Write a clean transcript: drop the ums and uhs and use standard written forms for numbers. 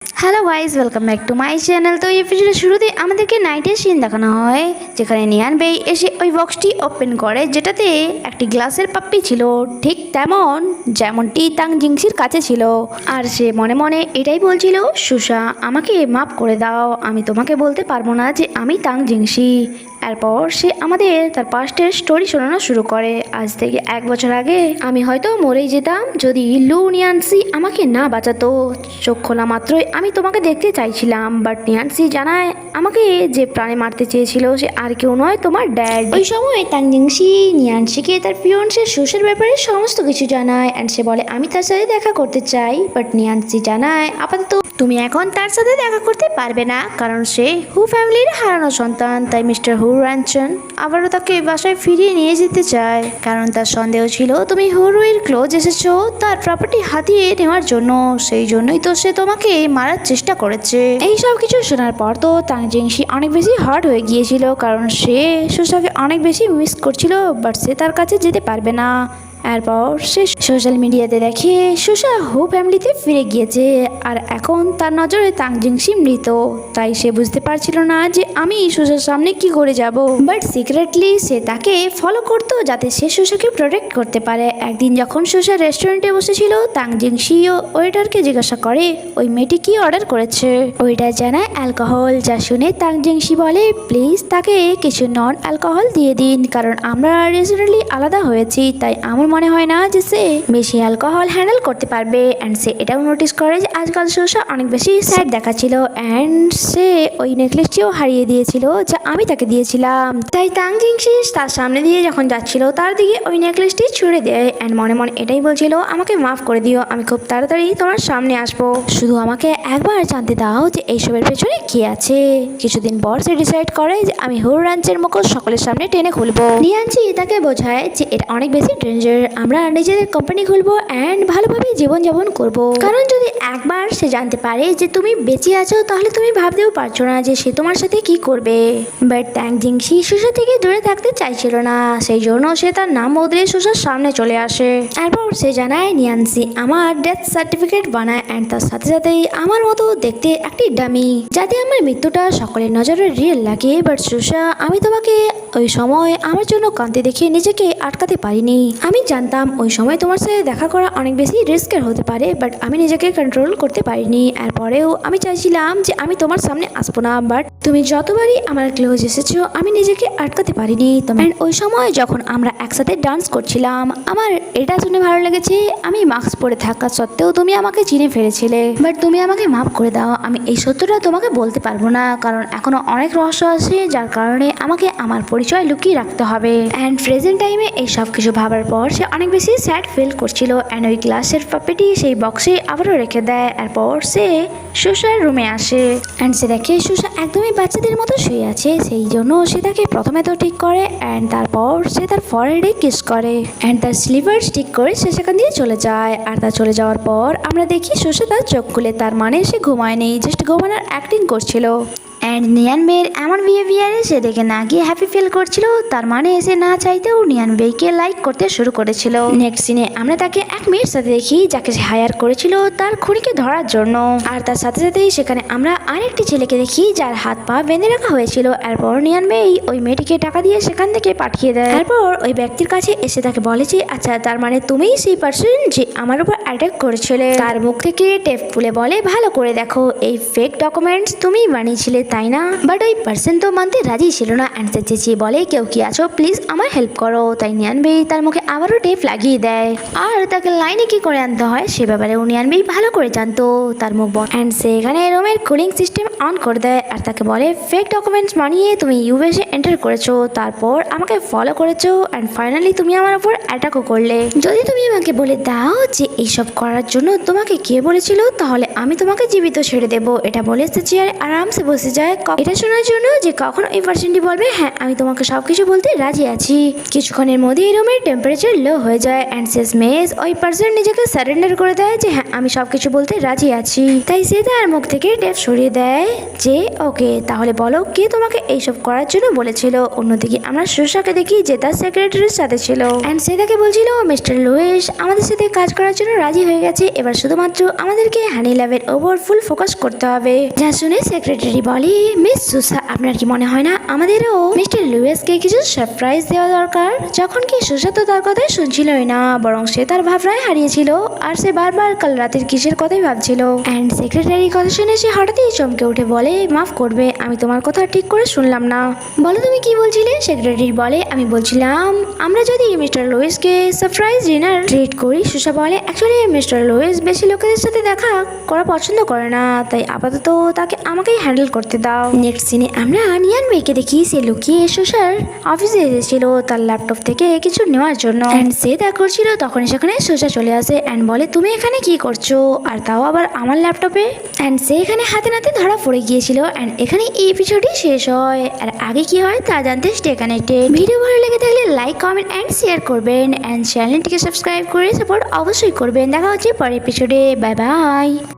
Hello guys, welcome back to my channel. তো এই ভিডিওর শুরুতে আমাদেরকে নাইটের সিন দেখানো হয়, যেখানে নিয়ান বেই এসে ওই বক্সটি ওপেন করে, যেটাতে একটি গ্লাসের পাপ্পি ছিল, ঠিক তেমন যেমনটি তাং জিংসির কাছে ছিল। আর সে মনে মনে এটাই বলছিল, সুসা আমাকে মাফ করে দাও, আমি তোমাকে বলতে পারবো না যে আমি তাং জিংসি। এরপর সে আমাদের তার পাস্টের স্টোরি শোনানো শুরু করে। আজ থেকে 1 বছর আগে আমি হয়তো মরেই যেতাম যদি লু নিয়ানসি আমাকে না বাঁচাতো। চোখ খোলা মাত্রই আমি তোমাকে দেখতে চাইছিলাম, বাট নিয়ানসি জানায় আমাকে যে প্রাণে মারতে চেয়েছিল সে আর কেউ নয়, তোমার ড্যাড। ওই সময় তাং জিংসি নিয়ানসিকে তার ফিয়ন্সের সুসের ব্যাপারে সমস্ত কিছু জানায়, অ্যান্ড সে বলে আমি তার সাথে দেখা করতে চাই। বাট নিয়ানসি জানায় আপাতত তুমি এখন তার সাথে দেখা করতে পারবে না, কারণ সে হু ফ্যামিলির হারানো সন্তান। তাই মিস্টার হু র্যানচন আবারও তাকে বাসায় ফিরিয়ে নিয়ে যেতে চায়, কারণ তার সন্দেহ ছিল তুমি হুরুয়ের ক্লোজ এসেছো তার প্রপার্টি হাতিয়ে নেওয়ার জন্য। সেই জন্যই তো সে তোমাকে মারার চেষ্টা করেছে। এই সব কিছু শোনার পর তো তাং জিংসি অনেক বেশি হার্ট হয়ে গিয়েছিল, কারণ সে সুসাকে অনেক বেশি মিস করছিল, বাট সে তার কাছে যেতে পারবে না। এরপর সে সোশ্যাল মিডিয়াতে দেখে সুসা হু ফ্যামিলিতে ফিরে গিয়েছে, আর এখন তার নজরে তাং জিংসি মৃত। তাই সে বুঝতে পারছিল না যে আমি সুসার সামনে কি করে যাব, বাট সিক্রেটলি সে তাকে ফলো করতো যাতে সে সুসাকে প্রোটেক্ট করতে পারে। একদিন যখন সুসা রেস্টুরেন্টে বসেছিল, তাং জিংসি ও ওয়েটারকে জিজ্ঞাসা করে ওই মেয়েটি কি অর্ডার করেছে। ওয়েটার জানায় অ্যালকোহল, যা শুনে তাং জিংসি বলে প্লিজ তাকে কিছু নন অ্যালকোহল দিয়ে দিন, কারণ আমরা রিসেন্টলি আলাদা হয়েছি, তাই আমার মনে হয় না যে সে বেশি অ্যালকোহল হ্যান্ডেল করতে পারবে। অ্যান্ড সে এটাও নোটিস করে যে আজকাল সুসা অনেক বেশি স্যাড দেখাচ্ছিল, অ্যান্ড সে ওই নেকলেসটিও হারিয়ে দিয়েছিল যা আমি তাকে দিয়েছিলাম। তাই তাং জিংসি তার সামনে দিয়ে যখন যাচ্ছিল তার দিকে ওই নেকলেসটি ছুড়ে দেয়, অ্যান্ড মনে মনে এটাই বলছিল আমাকে মাফ করে দিও, আমি খুব তাড়াতাড়ি তোমার সামনে আসবো, শুধু আমাকে একবার জানতে দাও যে এইসবের পেছনে কি আছে। কিছুদিন পর সে ডিসাইড করে যে আমি হুর রাঞ্চের মুখোশ সকলের সামনে টেনে খুলবো। নিয়ানসি তাকে বোঝায় যে এটা অনেক বেশি ডেঞ্জার, আমরা নিজেদের কোম্পানি খুলবো অ্যান্ড ভালোভাবে জীবনযাপন করব, কারণ যদি একবার সে জানতে পারে যে তুমি বেঁচে আছো তাহলে তুমি ভাবতেও পারছো না যে সে তোমার সাথে কি করবে। বাট ট্যাং জিংসি সুসা থেকে দূরে থাকতে চাইছিল না, সেই জন্য সে তার নাম বদলে সুসার সামনে চলে আসে। এরপর সে জানায় নিয়ানসি আমার ডেথ সার্টিফিকেট বানায়, অ্যান্ড তার সাথে সাথেই আমার মতো দেখতে একটি ডামি, যাতে আমার মৃত্যুটা সকলের নজরে রিয়েল লাগে। বাট সুসা আমি তোমাকে ওই সময় আমার জন্য কাঁদতে দেখে নিজেকে আটকাতে পারিনি। আমি জানতাম ওই সময় তোমার সাথে দেখা করা অনেক বেশি রিস্কের হতে পারে, বাট আমি নিজেকে কন্ট্রোল করতে পারিনি। এরপরেও আমি চাইছিলাম যে আমি তোমার সামনে আসবো না, বাট তুমি যতবারই আমার ক্লোজ এসেছো আমি নিজেকে আটকাতে পারিনি। অ্যান্ড ওই সময় যখন আমরা একসাথে ডান্স করছিলাম আমার এটা শুনে ভালো লেগেছে, আমি মাস্ক পরে থাকা সত্ত্বেও তুমি আমাকে চিনে ফেলেছিলে, বাট তুমি আমাকে মাফ করে দাও। আমি এই সত্যটা তোমাকে বলতে পারবো না, কারণ এখনো অনেক রহস্য আছে যার কারণে আমাকে আমার পরিচয় লুকিয়ে রাখতে হবে। অ্যান্ড প্রেজেন্ট টাইমে এই সব কিছু ভাবার পর সে অনেক বেশি স্যাড ফিল করছিল, অ্যান্ড ওই গ্লাসের পাপেটি সেই বক্সে আবারও রেখে দেয়। এরপর সে সুসার রুমে আসে, অ্যান্ড সে দেখে সুসা একদমই বাচ্চাদের মতো শুয়ে আছে, সেই জন্য সে তাকে প্রথমে তো ঠিক করে, অ্যান্ড তারপর সে তার ফরহেডে কিস করে, অ্যান্ড তার স্লিভার ঠিক করে সে সেখান দিয়ে চলে যায়। আর তার চলে যাওয়ার পর আমরা দেখি সুসা তার চোখ খুলে, তার মানে সে ঘুমায়নি, জাস্ট ঘুমানোর অ্যাক্টিং করছিল। অ্যান্ড নিয়ান বেইয়ের এমন বিহেভিয়ারে সে দেখে না গিয়ে হ্যাপি ফিল করছিল, তার মানে সে না চাইতেও নিয়ান বেইকে লাইক করতে শুরু করেছিল। নেক্সট সিনে আমরা তাকে এক মেয়ের সাথে দেখি যাকে সে হায়ার করেছিল তার খুনিকে ধরার জন্য, আর তার সাথে সাথেই সেখানে আমরা আরেকটি ছেলেকে দেখি যার হাত পা বেঁধে রাখা হয়েছিল। এরপর নিয়ান বেই ওই মেয়েটিকে টাকা দিয়ে সেখান থেকে পাঠিয়ে দেয়। এরপর ওই ব্যক্তির কাছে এসে তাকে বলে যে আচ্ছা তার মানে তুমিই সেই পার্সন যে আমার উপর অ্যাটাক করেছিলে। তার মুখ থেকে টেপ তুলে বলে ভালো করে দেখো এই ফেক ডকুমেন্টস তুমিই বানিয়েছিলে তাই না। বাট ওই পার্সন তো মানতে রাজি ছিল না, অ্যান্ড সে চেঁচিয়ে বলে কেউ কি আছো প্লিজ আমার হেল্প করো। তাই নিয়ান বেই তার মুখে আবারও টেপ লাগিয়ে দেয়, আর তাকে লাইনে কি করে আনতে হয় সে ব্যাপারে নিয়ান বেই ভালো করে জানতো। তার মুখ বন্ধ, অ্যান্ড সে এখানে রুমের কুলিং সিস্টেম অন করে দেয়, আর তাকে বলে ফেক ডকুমেন্টস বানিয়ে তুমি ইউএসএ এন্টার করেছো, তারপর আমাকে ফলো করেছো, অ্যান্ড ফাইনালি তুমি আমার উপর অ্যাটাকও করলে। যদি তুমি আমাকে বলে দাও যে এইসব করার জন্য তোমাকে কে বলেছিল তাহলে আমি তোমাকে জীবিত ছেড়ে দেবো। এটা বলে সে চেয়ারে আরামসে বসে যায় এটা শোনার জন্য যে কখন ওই পার্সনটি বলবে হ্যাঁ আমি তোমাকে সবকিছু বলতে রাজি আছি। কিছুক্ষণের মধ্যেই রুমের টেম্পারেচার লো হয়ে যায় অ্যান্ড শেষমেশ ওই পার্সন নিজেকে সারেন্ডার করে দেয় যে হ্যাঁ আমি সবকিছু বলতে রাজি আছি। তাই সে তার মুখ থেকে টেপ সরিয়ে দেয় যে ওকে তাহলে বলো কে তোমাকে এইসব করার জন্য বলেছিল। অন্যদিকে আমরা সুশাকে দেখি যে তার সেক্রেটারির সাথে ছিল অ্যান্ড সে তাকে বলছিল মিস্টার লুইস আমাদের সাথে কাজ করার জন্য রাজি হয়ে গেছে, এবার শুধুমাত্র আমাদেরকে হানি ল্যাবের ওপর ফুল ফোকাস করতে হবে। যা শুনে সেক্রেটারি বলে মিস সুসা আপনার কি মনে হয় না আমাদেরও মিস্টার লুইসকে কিছু সারপ্রাইজ দেওয়া দরকার। যখন কি সুসা তো তার কথাই শুনছিলই না, বরং সে তার ভাবনায় হারিয়েছিল আর সে বারবার কাল রাতের কিসের কথাই ভাবছিল। অ্যান্ড সেক্রেটারির কথা শুনে সে হঠাৎই চমকে উঠে বলে মাফ করবে আমি তোমার কথা ঠিক করে শুনলাম না, বলো তুমি কি বলছিলে। সেক্রেটারি বলে আমি বলছিলাম আমরা যদি মিস্টার লুইসকে সারপ্রাইজ ডিনার ট্রিট করি। সুসা বলে অ্যাকচুয়ালি মিস্টার লুইস বেশি লোকেদের সাথে দেখা করা পছন্দ করে না, তাই আপাতত তাকে আমাকেই হ্যান্ডেল করতে দাও। নেক্সট সিনে আমরা নিয়ান মেয়েকে দেখি সে লুকিয়ে সুসার অফিসে এসেছিল তার ল্যাপটপ থেকে কিছু নেওয়ার জন্য অ্যান্ড সে তা করছিল তখনই সেখানে সুসা চলে আসে অ্যান্ড বলে তুমি এখানে কি করছো আর তাও আবার আমার ল্যাপটপে। অ্যান্ড সে এখানে হাতে নাতে ধরা পড়ে গিয়েছিল অ্যান্ড এখানে এই এপিসোডই শেষ হয়। আর আগে কি হয় তা জানতে স্টে কানেক্টেড। ভিডিও ভালো লেগে থাকলে লাইক কমেন্ট অ্যান্ড শেয়ার করবেন অ্যান্ড চ্যানেলটিকে সাবস্ক্রাইব করে সাপোর্ট অবশ্যই করবেন। দেখা হচ্ছে পরের এপিসোডে, বাই বাই।